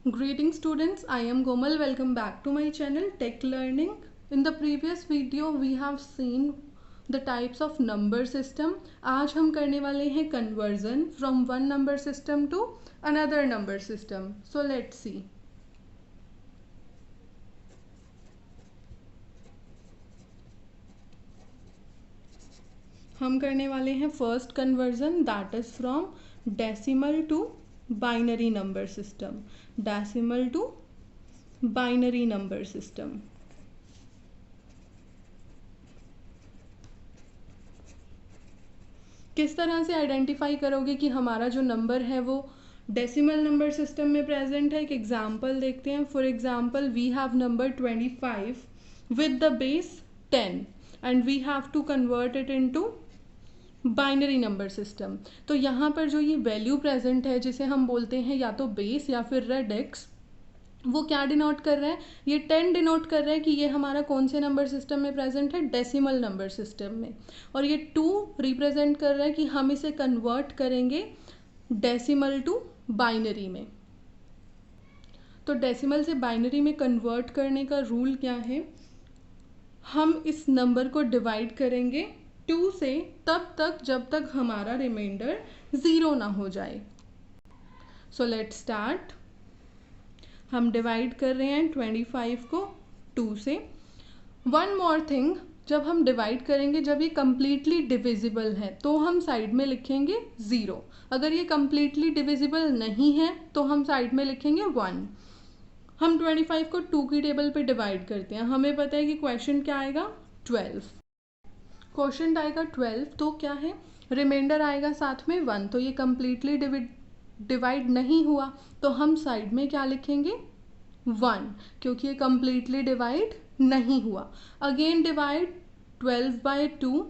Greetings students, I am Gomal. Welcome back to my channel Tech Learning. In the previous video we have seen the types of number system. आज हम करने वाले हैं conversion from one number system to another number system. So let's see. हम करने वाले हैं first conversion, that is from decimal to binary number system. Decimal to binary number system. किस तरह से आइडेंटिफाई करोगे कि हमारा जो नंबर है वो डेसिमल नंबर सिस्टम में प्रेजेंट है? एक एग्जांपल देखते हैं. For example we have number 25 with the base 10 and we have to convert it into binary number system. तो यहाँ पर जो ये वैल्यू प्रेजेंट है जिसे हम बोलते हैं या तो बेस या फिर रेडिक्स, वो क्या डिनोट कर रहा है? ये 10 डिनोट कर रहा है कि ये हमारा कौन से नंबर सिस्टम में प्रेजेंट है? डेसिमल नंबर सिस्टम में. और ये 2 रिप्रेजेंट कर रहा है कि हम इसे कन्वर्ट करेंगे डेसिमल टू बाइनरी में. तो डेसिमल से बाइनरी में कन्वर्ट करने का रूल क्या है? हम इस नंबर को डिवाइड करेंगे 2 से तब तक जब तक हमारा रिमाइंडर 0 ना हो जाए. So let's start. हम डिवाइड कर रहे हैं 25 को 2 से. वन मोर थिंग, जब हम डिवाइड करेंगे, जब ये कम्प्लीटली डिविजिबल है तो हम साइड में लिखेंगे 0. अगर ये कम्प्लीटली डिविजिबल नहीं है तो हम साइड में लिखेंगे 1. हम 25 को 2 की टेबल पे डिवाइड करते हैं. हमें पता है कि क्वेश्चन क्या आएगा? 12. क्वेश्चन आएगा 12, तो क्या है? रिमाइंडर आएगा साथ में 1. तो ये कम्प्लीटली डिवाइड नहीं हुआ तो हम साइड में क्या लिखेंगे? 1, क्योंकि ये कम्प्लीटली डिवाइड नहीं हुआ. अगेन डिवाइड 12 बाय 2,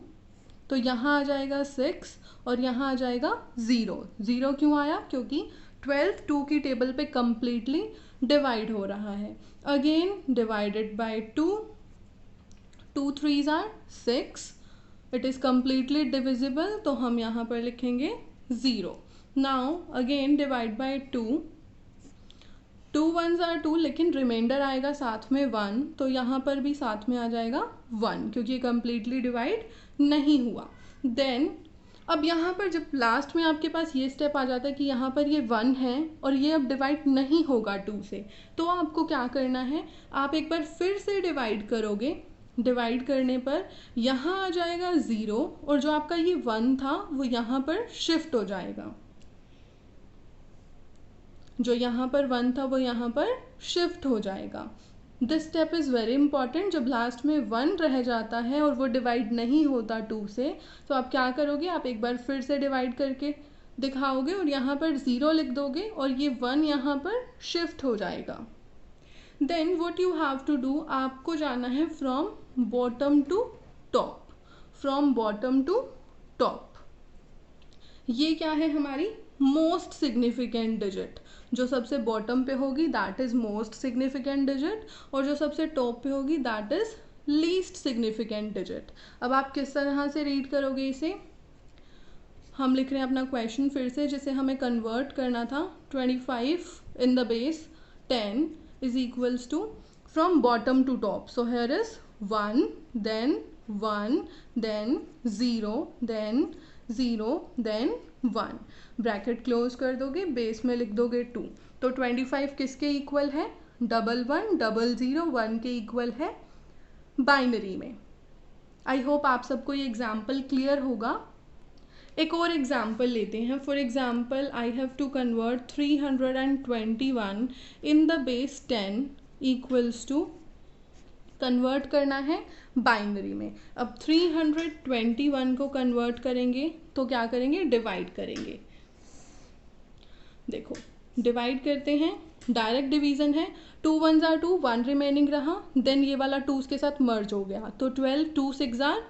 तो यहाँ आ जाएगा 6 और यहाँ आ जाएगा 0. 0 क्यों आया? क्योंकि 12 2 की टेबल पे कम्प्लीटली डिवाइड हो रहा है. Again divided by 2, 2 3s are 6. It is completely divisible, तो हम यहाँ पर लिखेंगे 0. Now again divide by 2, 2 1s are 2, लेकिन रिमाइंडर आएगा साथ में 1, तो यहाँ पर भी साथ में आ जाएगा 1, क्योंकि ये कम्प्लीटली डिवाइड नहीं हुआ. देन अब यहाँ पर जब लास्ट में आपके पास ये स्टेप आ जाता है कि यहाँ पर ये 1 है और ये अब डिवाइड नहीं होगा 2 से, तो आपको क्या करना है? आप एक बार फिर से डिवाइड करोगे. डिवाइड करने पर यहाँ आ जाएगा 0 और जो आपका ये 1 था वो यहाँ पर शिफ्ट हो जाएगा. जो यहाँ पर 1 था वो यहाँ पर शिफ्ट हो जाएगा. This step is very important. जब लास्ट में 1 रह जाता है और वो डिवाइड नहीं होता 2 से, तो आप क्या करोगे? आप एक बार फिर से डिवाइड करके दिखाओगे और यहाँ पर 0 लिख दोगे और ये 1 यहाँ पर शिफ्ट हो जाएगा. Then what you have to do, आपको जाना है from bottom to top. From bottom to top. ये क्या है? हमारी मोस्ट सिग्निफिकेंट डिजिट. जो सबसे बॉटम पे होगी that is most significant digit, और जो सबसे टॉप पे होगी that is least significant digit. अब आप किस तरह से रीड करोगे इसे? हम लिख रहे हैं अपना क्वेश्चन फिर से, जिसे हमें कन्वर्ट करना था. 25 इन the base 10 is equals to from bottom to top. So here is 1, then 1, then 0, then 0, then 1. Bracket close कर दोगे, बेस में लिख दोगे 2. तो 25 किसके इक्वल है? 1 1 0 0 1 के इक्वल है बाइनरी में. आई होप आप सबको ये एग्जाम्पल क्लियर होगा. एक और एग्जाम्पल लेते हैं. For example I have to convert 321 in the base 10 equals to, convert करना है बाइनरी में. अब 321 को कन्वर्ट करेंगे तो क्या करेंगे? डिवाइड करेंगे. देखो डिवाइड करते हैं, डायरेक्ट डिवीजन है. 2 1s आर 2, 1 रिमेनिंग रहा, देन ये वाला 2 के साथ मर्ज हो गया, तो 12 2 6 आर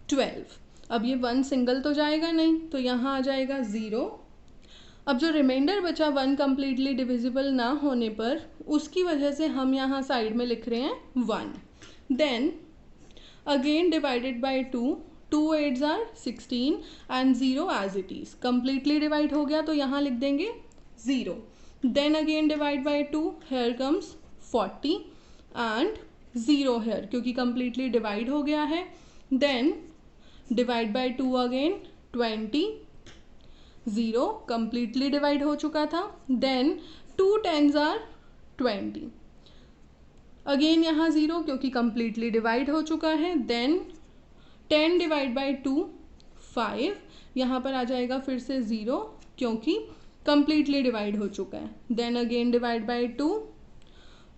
12. अब ये 1 सिंगल तो जाएगा नहीं, तो यहाँ आ जाएगा 0. अब जो रिमाइंडर बचा 1 कम्प्लीटली डिविजिबल ना होने पर, उसकी वजह से हम यहाँ साइड में लिख रहे हैं 1. Then again divided by 2, 2 8s are 16 and 0 as it is. Completely divide हो गया तो यहाँ लिख देंगे 0. then again divide by 2, here comes 40 and 0 here क्योंकि completely divide हो गया है, then divide by 2 again 20, 0 completely divide हो चुका था, then 2 tens are 20, अगेन यहाँ 0 क्योंकि completely divide हो चुका है, then 10 डिवाइड बाई 2 5, यहाँ पर आ जाएगा फिर से 0 क्योंकि completely डिवाइड हो चुका है, then again divide by 2,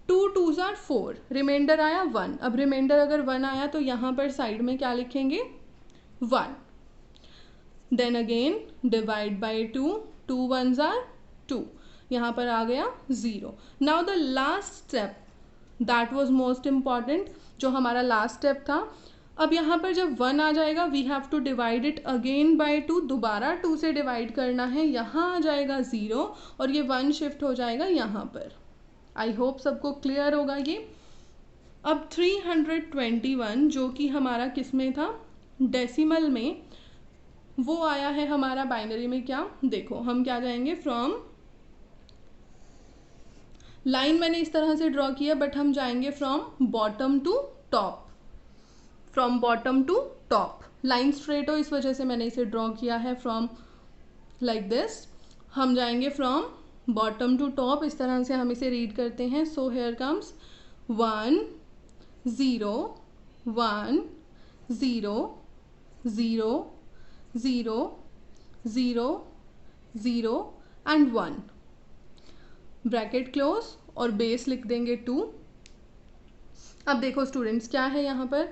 2 2s are 4, remainder आया 1, अब रिमाइंडर अगर 1 आया तो यहाँ पर साइड में क्या लिखेंगे 1, then again divide by 2, 2 1s are 2, यहाँ पर आ गया 0. now the last step that was most important, जो हमारा लास्ट स्टेप था, अब यहाँ पर जब 1 आ जाएगा we have to divide it again by 2, दोबारा 2 से डिवाइड करना है, यहाँ आ जाएगा 0 और ये 1 शिफ्ट हो जाएगा यहाँ पर. आई होप सबको क्लियर होगा ये. अब 321 जो कि हमारा किस में था, डेसिमल में, वो आया है हमारा बाइनरी में. क्या देखो, हम क्या जाएंगे फ्रॉम, लाइन मैंने इस तरह से ड्रॉ किया बट हम जाएंगे from bottom to top, from bottom to top. Line straight हो इस वजह से मैंने इसे ड्रॉ किया है फ्रॉम लाइक दिस. हम जाएंगे फ्रॉम बॉटम टू टॉप, इस तरह से हम इसे रीड करते हैं. So here comes 1 0 1 0 0 0 0 0 and 1, bracket close और बेस लिख देंगे 2. अब देखो स्टूडेंट्स क्या है यहाँ पर,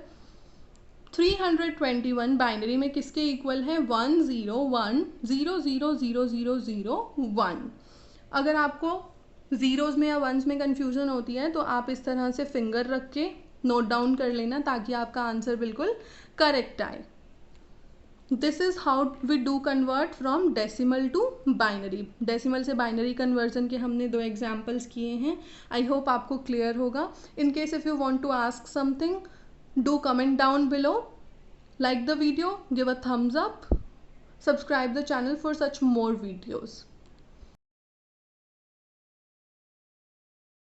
321 बाइनरी में किसके इक्वल है, 1 0 1 0 0 0 0 0 1. अगर आपको ज़ीरोज़ में या वंस में कन्फ्यूज़न होती है तो आप इस तरह से फिंगर रख के नोट डाउन कर लेना ताकि आपका आंसर बिल्कुल करेक्ट आए. This is how we do convert from decimal to binary. Decimal से बाइनरी कन्वर्जन के हमने 2 एग्जाम्पल्स किए हैं. आई होप आपको क्लियर होगा. In case if you want to ask something, do comment down below, like the video, give a thumbs up, subscribe the channel for such more videos.